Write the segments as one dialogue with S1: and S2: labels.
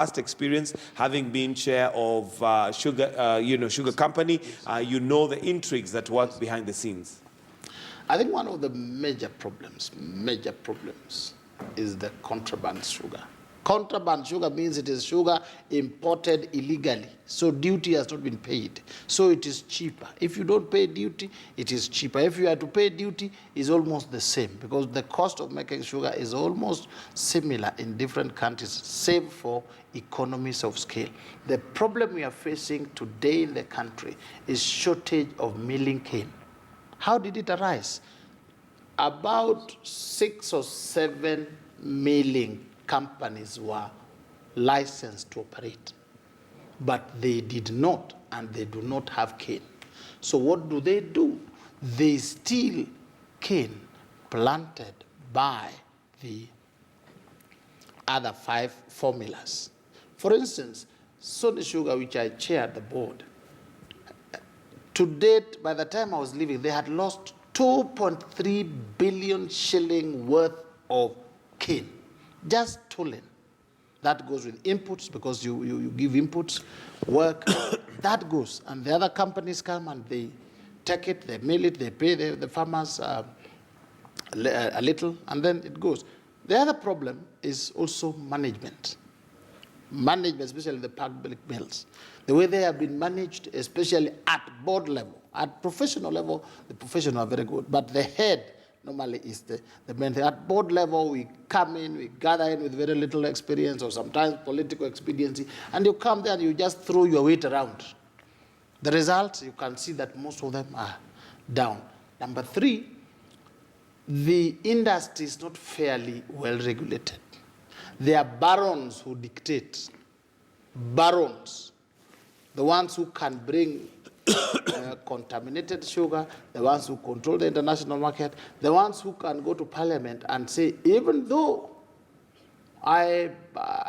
S1: past experience, having been chair of sugar company, you know the intrigues that work behind the scenes.
S2: I think one of the major problems is the contraband sugar. Contraband sugar means it is sugar imported illegally. So duty has not been paid. So it is cheaper. If you don't pay duty, it is cheaper. If you have to pay duty, it's almost the same because the cost of making sugar is almost similar in different countries, save for economies of scale. The problem we are facing today in the country is shortage of milling cane. How did it arise? About 6 or 7 milling companies were licensed to operate, but they did not, and they do not have cane. So what do? They steal cane planted by the other 5 formulas. For instance, Sony Sugar, which I chaired the board, to date, by the time I was leaving, they had lost 2.3 billion shilling worth of cane, just stolen. That goes with inputs because you give inputs, work, that goes. And the other companies come and they take it, they mill it, they pay the farmers a little, and then it goes. The other problem is also management. Management, especially the public mills. The way they have been managed, especially at board level. At professional level, the professionals are very good, but the head normally is the main thing. At board level, we come in, we gather in with very little experience or sometimes political expediency, and you come there and you just throw your weight around. The result, you can see that most of them are down. Number 3, the industry is not fairly well regulated. There are barons who dictate. Barons, the ones who can bring contaminated sugar, the ones who control the international market, the ones who can go to parliament and say, even though I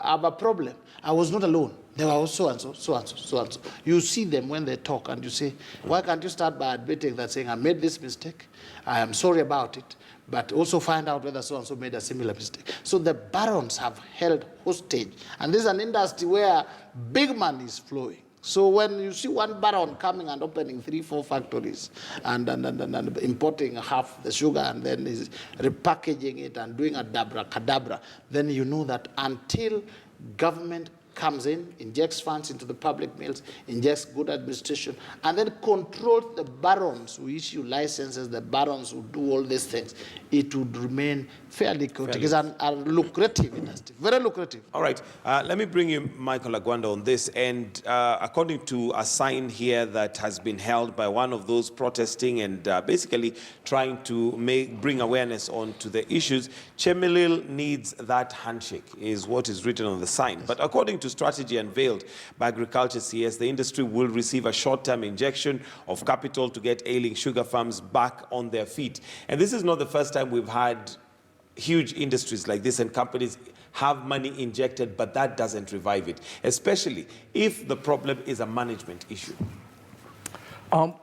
S2: have a problem, I was not alone. There were so and so, so and so, so and so. You see them when they talk and you say, why can't you start by admitting that, saying, I made this mistake, I am sorry about it, but also find out whether so and so made a similar mistake. So the barons have held hostage. And this is an industry where big money is flowing. So when you see one baron coming and opening 3, 4 factories and importing half the sugar and then is repackaging it and doing a cadabra, then you know that until government comes in, injects funds into the public mills, injects good administration, and then controls the barons who issue licenses, the barons who do all these things, it would remain fairly chaotic. It's a lucrative industry, very lucrative.
S1: All right, let me bring you Michael Agwanda on this. And according to a sign here that has been held by one of those protesting and basically trying to bring awareness onto the issues, Chemelil needs that handshake, is what is written on the sign. But according to strategy unveiled by Agriculture CS, the industry will receive a short-term injection of capital to get ailing sugar farms back on their feet. And this is not the first time we've had huge industries like this and companies have money injected, but that doesn't revive it, especially if the problem is a management issue.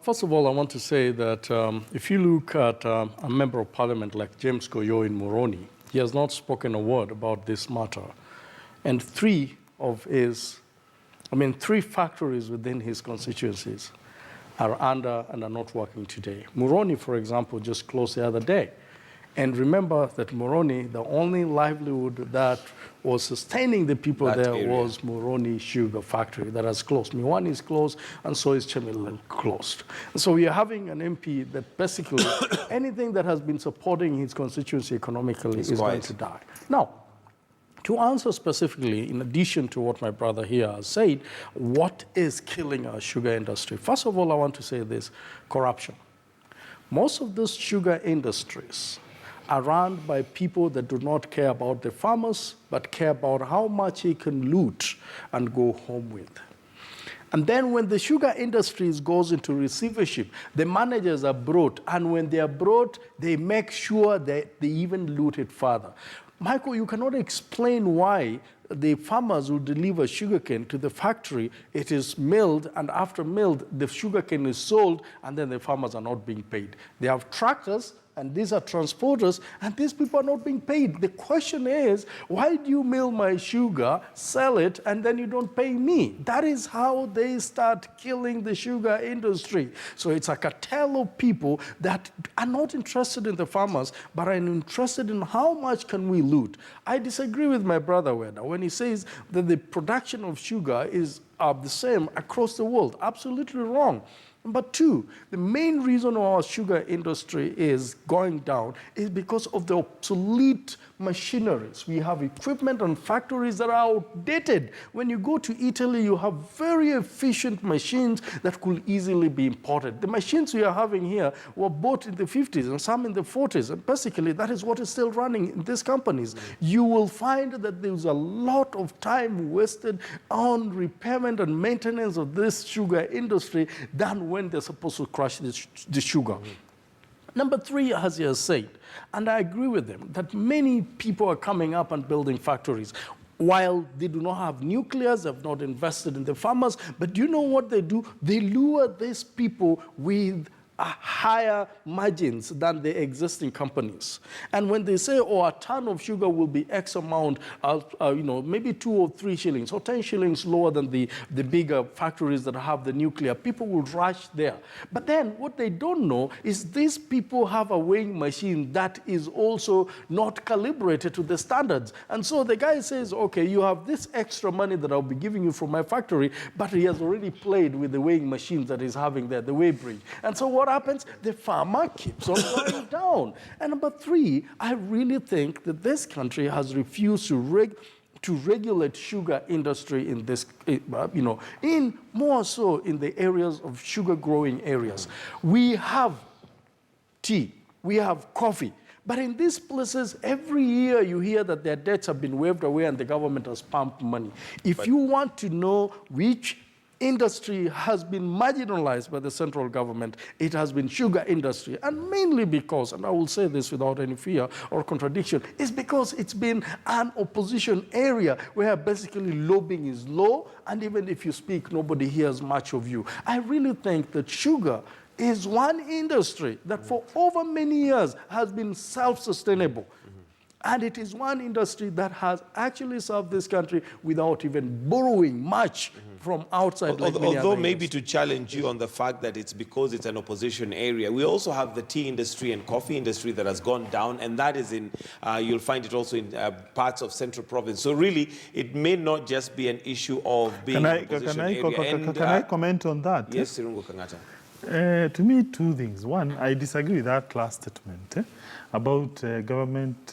S3: First of all, I want to say that if you look at a member of parliament like James Koyo in Moroni, he has not spoken a word about this matter. And 3 factories within his constituencies are under and are not working today. Moroni, for example, just closed the other day. And remember that Moroni, the only livelihood that was sustaining the people there was Moroni Sugar Factory that has closed. Miwani is closed, and so is Chemelil closed. And so we are having an MP that basically anything that has been supporting his constituency economically is going to die. Now, to answer specifically, in addition to what my brother here has said, what is killing our sugar industry? First of all, I want to say this: corruption. Most of these sugar industries are run by people that do not care about the farmers, but care about how much he can loot and go home with. And then when the sugar industry goes into receivership, the managers are brought, and when they are brought, they make sure that they even loot it further. Michael, you cannot explain why the farmers will deliver sugarcane to the factory. It is milled, and after milled, the sugarcane is sold, and then the farmers are not being paid. They have tractors, and these are transporters, and these people are not being paid. The question is, why do you mill my sugar, sell it, and then you don't pay me? That is how they start killing the sugar industry. So it's a cartel of people that are not interested in the farmers, but are interested in how much can we loot. I disagree with my brother when he says that the production of sugar is the same across the world. Absolutely wrong. Number two, the main reason our sugar industry is going down is because of the obsolete machineries. We have equipment and factories that are outdated. When you go to Italy, you have very efficient machines that could easily be imported. The machines we are having here were bought in the 50s and some in the 40s, and basically that is what is still running in these companies. You will find that there's a lot of time wasted on repairment and maintenance of this sugar industry than when they're supposed to crush the sugar. Number three, as he has said, and I agree with him, that many people are coming up and building factories. While they do not have nuclears, they have not invested in the farmers, but do you know what they do? They lure these people with higher margins than the existing companies. And when they say, oh, a ton of sugar will be X amount, maybe 2 or 3 shillings or 10 shillings lower than the bigger factories that have the nuclear, people will rush there. But then what they don't know is these people have a weighing machine that is also not calibrated to the standards. And so the guy says, okay, you have this extra money that I'll be giving you from my factory, but he has already played with the weighing machines that he's having there, the weigh bridge. And so what happens? The farmer keeps on going down. And number three, I really think that this country has refused to regulate sugar industry in this, in more so in the areas of sugar growing areas. We have tea, we have coffee. But in these places, every year you hear that their debts have been waived away and the government has pumped money. If you want to know which industry has been marginalized by the central government, it has been sugar industry, and mainly because, and I will say this without any fear or contradiction, is because it's been an opposition area where basically lobbying is low, and even if you speak, nobody hears much of you. I really think that sugar is one industry that for over many years has been self-sustainable. And it is one industry that has actually served this country without even borrowing much from outside.
S1: Although maybe to challenge you on the fact that it's because it's an opposition area, we also have the tea industry and coffee industry that has gone down, and that is in, you'll find it also in parts of Central Province. So really, it may not just be an issue of being an opposition area.
S4: Can I comment on that?
S1: Yes, Sirungo Kangata.
S4: To me, 2 things. One, I disagree with that last statement about government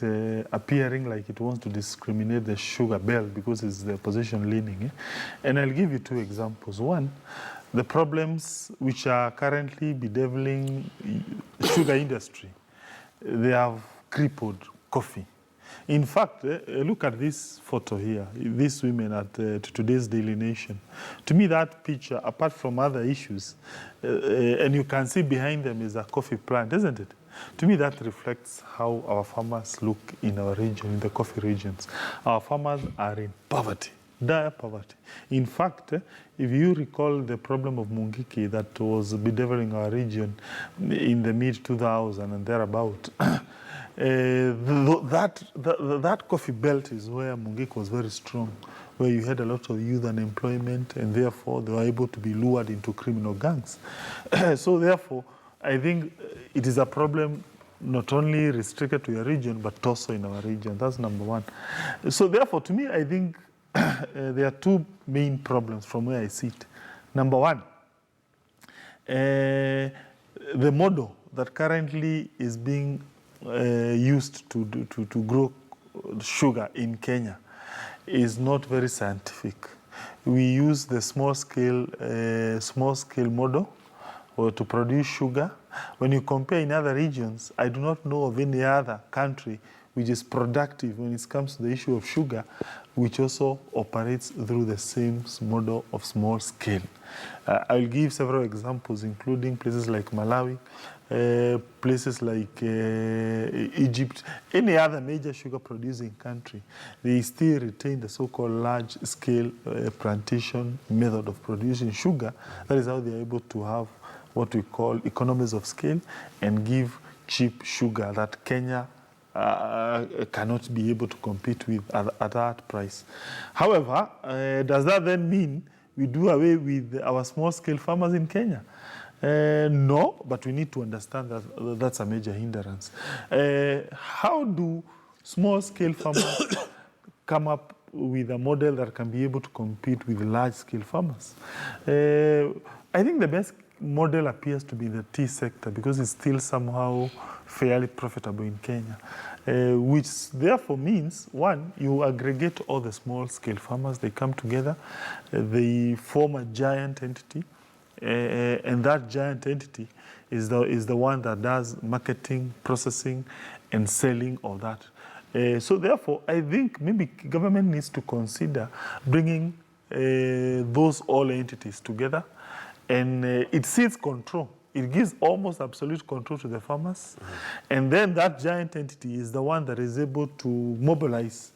S4: appearing like it wants to discriminate the sugar belt because it's the opposition leaning. And I'll give you 2 examples. One, the problems which are currently bedeviling sugar industry. They have crippled coffee. In fact, look at this photo here, these women at today's Daily Nation. To me, that picture, apart from other issues, and you can see behind them is a coffee plant, isn't it? To me, that reflects how our farmers look in our region, in the coffee regions. Our farmers are in poverty, dire poverty. In fact, if you recall the problem of Mungiki that was bedeviling our region in the mid-2000s and thereabout, that coffee belt is where Mungiki was very strong, where you had a lot of youth unemployment, and therefore they were able to be lured into criminal gangs. So therefore, I think it is a problem not only restricted to your region, but also in our region. That's number one. So therefore, to me, I think there are 2 main problems from where I sit. Number one, the model that currently is being used to grow sugar in Kenya is not very scientific. We use the small scale model to produce sugar. When you compare in other regions, I do not know of any other country which is productive when it comes to the issue of sugar, which also operates through the same model of small scale. I'll give several examples, including places like Malawi, places like Egypt, any other major sugar producing country, they still retain the so-called large-scale plantation method of producing sugar. That is how they are able to have what we call economies of scale and give cheap sugar that Kenya cannot be able to compete with at that price. However, does that then mean we do away with our small-scale farmers in Kenya? No, but we need to understand that that's a major hindrance. How do small-scale farmers come up with a model that can be able to compete with large-scale farmers? I think the best model appears to be the tea sector because it's still somehow fairly profitable in Kenya, which therefore means, one, you aggregate all the small-scale farmers, they come together, they form a giant entity, and that giant entity is the one that does marketing, processing, and selling all that. So therefore, I think maybe government needs to consider bringing those all entities together, and it seeks control. It gives almost absolute control to the farmers. And then that giant entity is the one that is able to mobilize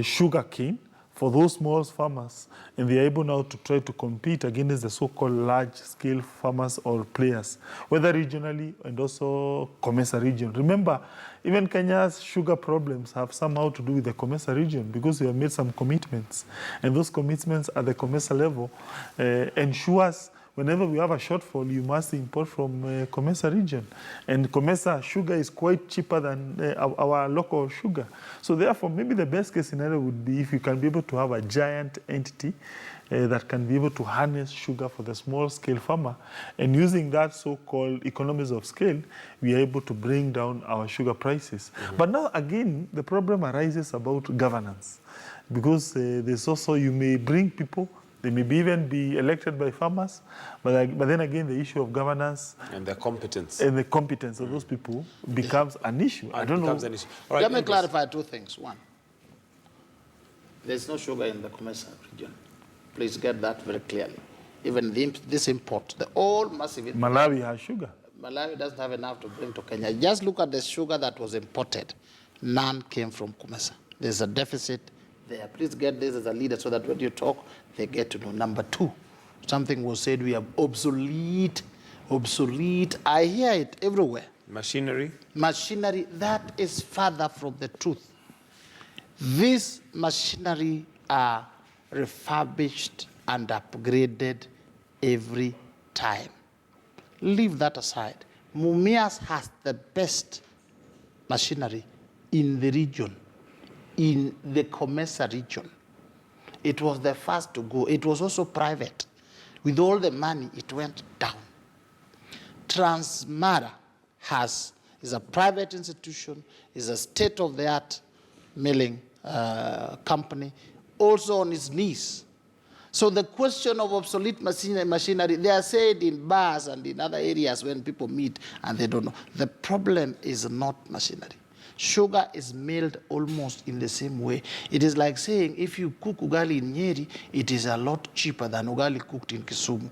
S4: sugar cane for those small farmers. And they are able now to try to compete against the so-called large-scale farmers or players, whether regionally and also Comesa region. Remember, even Kenya's sugar problems have somehow to do with the Comesa region because we have made some commitments. And those commitments at the Comesa level ensures whenever we have a shortfall, you must import from Comesa region. And Comesa sugar is quite cheaper than our local sugar. So therefore, maybe the best case scenario would be if you can be able to have a giant entity that can be able to harness sugar for the small-scale farmer. And using that so-called economies of scale, we are able to bring down our sugar prices. But now, again, the problem arises about governance. Because there's also, you may bring people, they may even be elected by farmers, but then again, the issue of governance
S1: and their competence
S4: of those people becomes an issue. I don't know.
S1: An issue. All right,
S2: Let me clarify two things. One, there's no sugar in the Comesa region. Please get that very clearly. Even this import, the all massive import.
S4: Malawi has sugar.
S2: Malawi doesn't have enough to bring to Kenya. Just look at the sugar that was imported. None came from Comesa. There's a deficit there. Please get this as a leader so that when you talk, they get to know. Number two, something was said, we are obsolete. I hear it everywhere.
S1: Machinery?
S2: Machinery, that is further from the truth. This machinery are refurbished and upgraded every time. Leave that aside. Mumias has the best machinery in the region, in the Comesa region. It was the first to go. It was also private. With all the money, it went down. Transmara is a private institution, is a state-of-the-art milling company, also on its knees. So the question of obsolete machinery, they are said in bars and in other areas when people meet and they don't know. The problem is not machinery. Sugar is milled almost in the same way. It is like saying if you cook ugali in Nyeri, it is a lot cheaper than ugali cooked in Kisumu.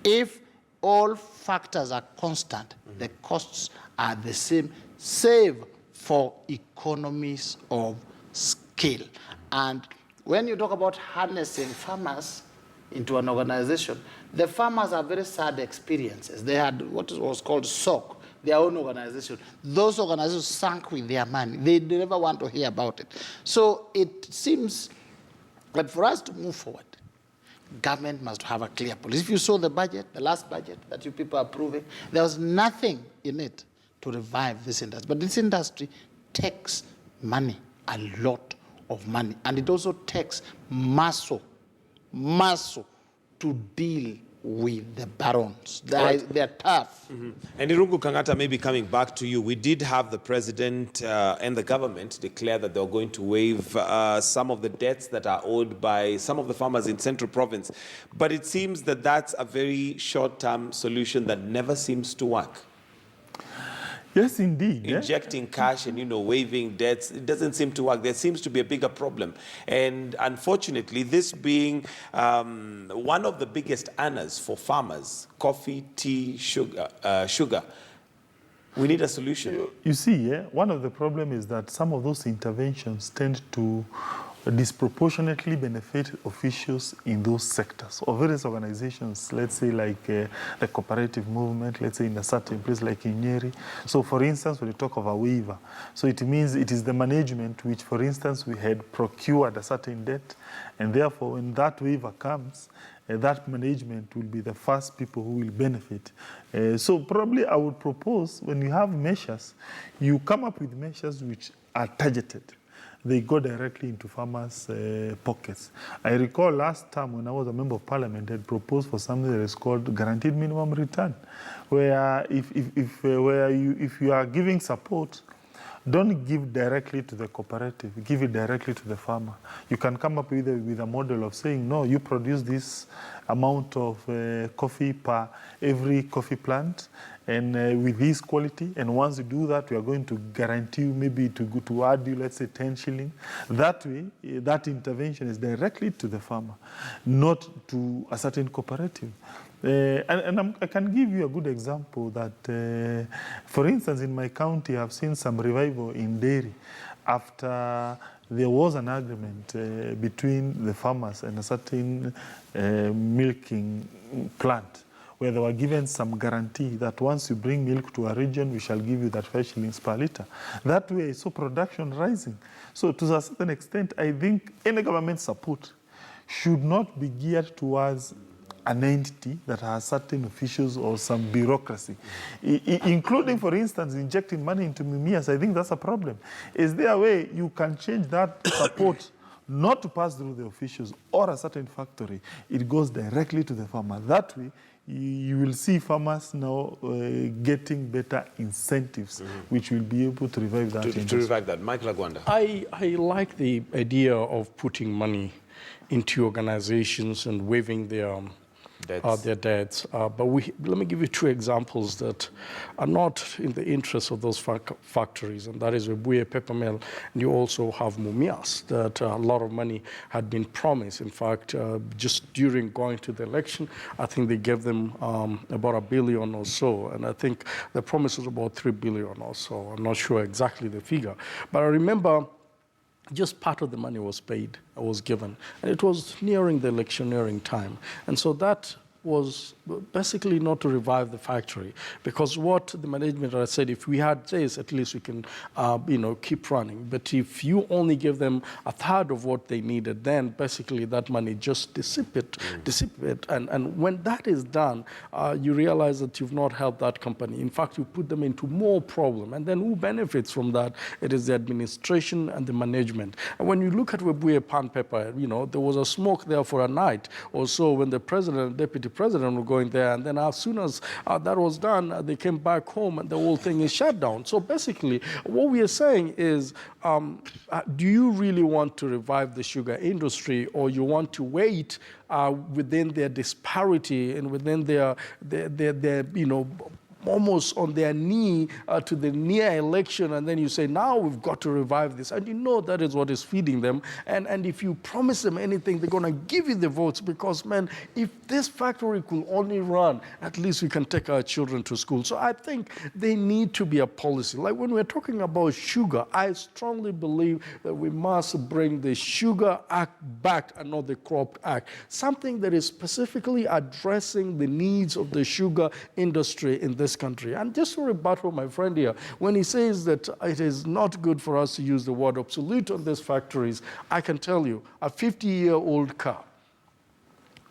S2: If all factors are constant, the costs are the same, save for economies of scale. And when you talk about harnessing farmers into an organization, the farmers have very sad experiences. They had what was called SOC, their own organization. Those organizations sank with their money. They never want to hear about it. So it seems that for us to move forward, government must have a clear policy. If you saw the budget, the last budget that you people are approving, there was nothing in it to revive this industry. But this industry takes money, a lot of money. And it also takes muscle to deal with the barons. They're tough.
S1: And Irungu Kangata, maybe coming back to you, we did have the president and the government declare that they were going to waive some of the debts that are owed by some of the farmers in Central Province. But it seems that that's a very short-term solution that never seems to work.
S4: Yes, indeed.
S1: Injecting cash and, waiving debts, it doesn't seem to work. There seems to be a bigger problem. And unfortunately, this being one of the biggest earners for farmers, coffee, tea, sugar, We need a solution.
S4: You see, yeah, one of the problems is that some of those interventions tend to disproportionately benefit officials in those sectors or various organizations, let's say like the cooperative movement, let's say in a certain place like in Nyeri. So for instance, when you talk of a waiver, so it means it is the management which, for instance, we had procured a certain debt, and therefore when that waiver comes, that management will be the first people who will benefit. So probably I would propose when you have measures, you come up with measures which are targeted. They go directly into farmers' pockets. I recall last time when I was a member of parliament, I had proposed for something that is called guaranteed minimum return, where if you are giving support, don't give directly to the cooperative, give it directly to the farmer. You can come up with a model of saying, no, you produce this amount of coffee per every coffee plant, and with this quality, and once you do that, we are going to guarantee you maybe to add you, let's say, 10 shillings. That way, that intervention is directly to the farmer, not to a certain cooperative. I can give you a good example that, for instance, in my county, I've seen some revival in dairy after there was an agreement between the farmers and a certain milking plant, where they were given some guarantee that once you bring milk to a region, we shall give you that 5 shillings per litre. That way, I saw production rising. So to a certain extent, I think any government support should not be geared towards an entity that has certain officials or some bureaucracy, including, for instance, injecting money into Mumias. I think that's a problem. Is there a way you can change that support not to pass through the officials or a certain factory? It goes directly to the farmer. That way, you will see farmers now getting better incentives, which will be able to revive that.
S1: To revive that. Michael Agwanda.
S3: I like the idea of putting money into organizations and waiving their debts. But let me give you 2 examples that are not in the interest of those factories, and that is Webuye Paper Mill, and you also have Mumias, that a lot of money had been promised. In fact, just during going to the election, I think they gave them about $1 billion or so, and I think the promise was about $3 billion or so. I'm not sure exactly the figure, but I remember just part of the money was paid, was given. And it was nearing the electioneering time. And so that was basically not to revive the factory, because what the management had said, if we had this, at least we can, keep running. But if you only give them a third of what they needed, then basically that money just dissipate. And when that is done, you realize that you've not helped that company. In fact, you put them into more problem. And then who benefits from that? It is the administration and the management. And when you look at Webuye Pan Paper, there was a smoke there for a night or so when the president and deputy president were going there, and then as soon as that was done, they came back home and the whole thing is shut down. So basically, what we are saying is, do you really want to revive the sugar industry, or you want to wait within their disparity and within their almost on their knee to the near election, and then you say, now we've got to revive this. And that is what is feeding them. And if you promise them anything, they're going to give you the votes, because, man, if this factory could only run, at least we can take our children to school. So I think they need to be a policy. Like when we're talking about sugar, I strongly believe that we must bring the Sugar Act back and not the Crop Act. Something that is specifically addressing the needs of the sugar industry in this country. And just to rebuttal my friend here, when he says that it is not good for us to use the word obsolete on these factories, I can tell you, a 50-year-old car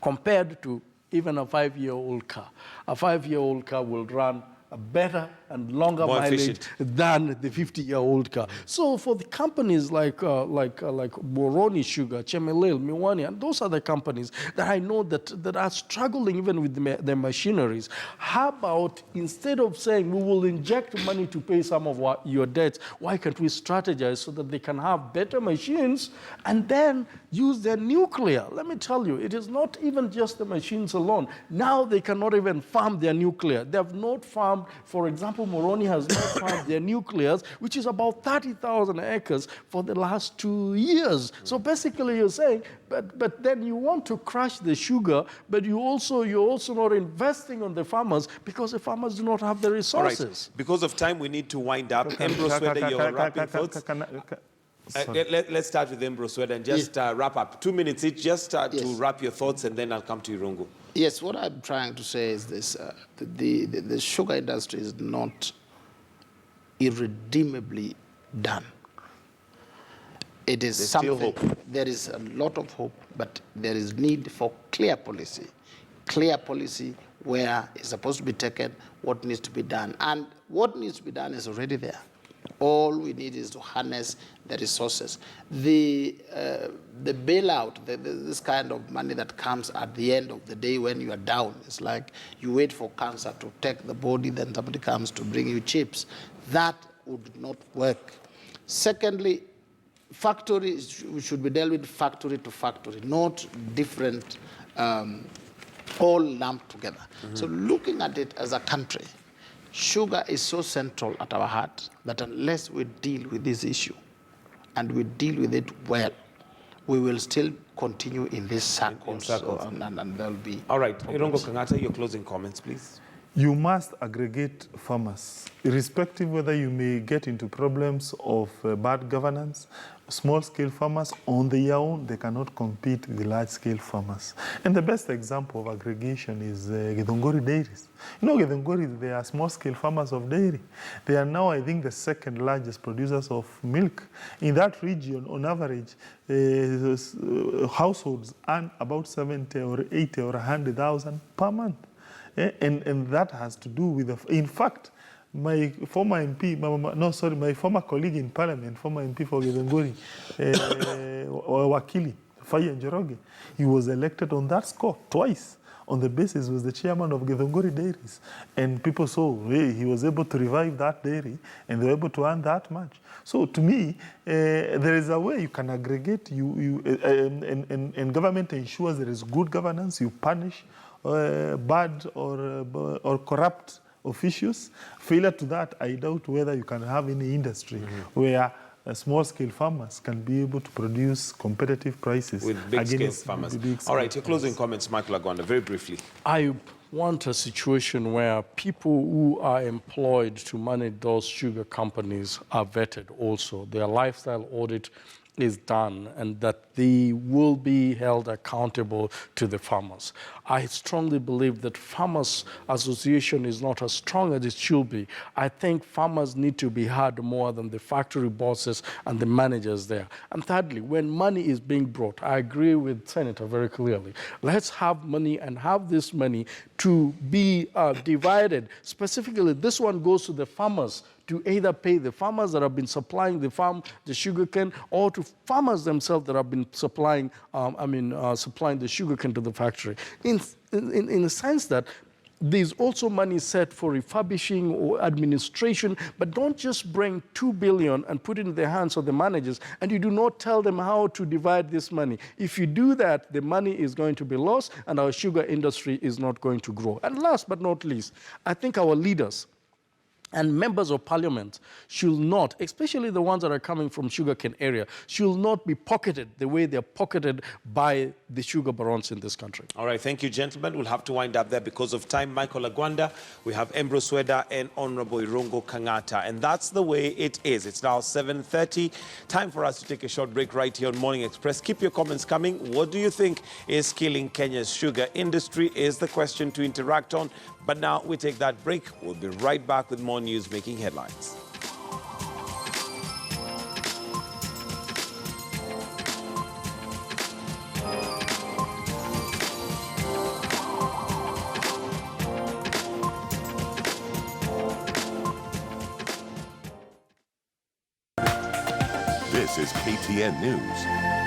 S3: compared to even a 5-year-old car, a 5-year-old car will run a better and longer mileage than the 50-year-old car. So for the companies like Moroni Sugar, Chemelil, Miwani, and those are the companies that I know that are struggling even with their machineries. How about, instead of saying we will inject money to pay some of your debts, why can't we strategize so that they can have better machines and then use their nuclear? Let me tell you, it is not even just the machines alone. Now they cannot even farm their nuclear. They have not farmed farmed. For example, Moroni has not farmed their nuclears, which is about 30,000 acres for the last 2 years. So basically you're saying, but then you want to crush the sugar, but you're also not investing on the farmers because the farmers do not have the
S1: All
S3: resources.
S1: right. Because of time, we need to wind up. Ambrose, whether you're wrapping thoughts. Let's start with Ambrose Weda and just wrap up. 2 minutes each, just to wrap your thoughts, and then I'll come to Irungu.
S2: Yes, what I'm trying to say is this. The sugar industry is not irredeemably done. It is
S1: There's
S2: something.
S1: still hope.
S2: There is a lot of hope, but there is need for clear policy where it's supposed to be taken, what needs to be done. And what needs to be done is already there. All we need is to harness the resources. The bailout, this kind of money that comes at the end of the day when you are down, it's like you wait for cancer to take the body, then somebody comes to bring you chips. That would not work. Secondly, factories should be dealt with factory to factory, not different, all lumped together. So looking at it as a country, sugar is so central at our heart that unless we deal with this issue and we deal with it well, we will still continue in this circle. And there'll be.
S1: All right, Irungu Kangata, your closing comments, please.
S4: You must aggregate farmers, irrespective whether you may get into problems of bad governance. Small-scale farmers, on their own, they cannot compete with large-scale farmers. And the best example of aggregation is Githunguri dairies. You know, Githunguri, they are small-scale farmers of dairy. They are now, I think, the second largest producers of milk. In that region, on average, households earn about 70 or 80 or 100,000 per month. And that has to do with, in fact, my former MP, my former colleague in Parliament, former MP for Githunguri, Wakili, Faye Njoroge, he was elected on that score twice. On the basis he was the chairman of Githunguri Dairies. And people saw, hey, he was able to revive that dairy and they were able to earn that much. So to me, there is a way you can aggregate, and government ensures there is good governance, you punish bad or corrupt officials. Failure to that, I doubt whether you can have any industry where small-scale farmers can be able to produce competitive prices
S1: with big-scale farmers. All right, your closing comments, Michael Agwanda, very briefly.
S3: I want a situation where people who are employed to manage those sugar companies are vetted also. Their lifestyle audit is done and that they will be held accountable to the farmers. I strongly believe that Farmers Association is not as strong as it should be. I think farmers need to be heard more than the factory bosses and the managers there. And thirdly, when money is being brought, I agree with Senator very clearly. Let's have money and have this money to be divided. Specifically, this one goes to the farmers to either pay the farmers that have been supplying the sugarcane, or to farmers themselves that have been supplying, supplying the sugarcane to the factory. In the sense that there's also money set for refurbishing or administration, but don't just bring 2 billion and put it in the hands of the managers and you do not tell them how to divide this money. If you do that, the money is going to be lost and our sugar industry is not going to grow. And last but not least, I think our leaders and members of parliament should not, especially the ones that are coming from sugarcane area, should not be pocketed the way they're pocketed by the sugar barons in this country.
S1: All right, thank you, gentlemen. We'll have to wind up there because of time. Michael Agwanda, we have Ambrose Weda and Honorable Irungu Kangata. And that's the way it is. It's now 7:30. Time for us to take a short break right here on Morning Express. Keep your comments coming. What do you think is killing Kenya's sugar industry is the question to interact on. But now we take that break. We'll be right back with more news making headlines.
S5: This is KTN News.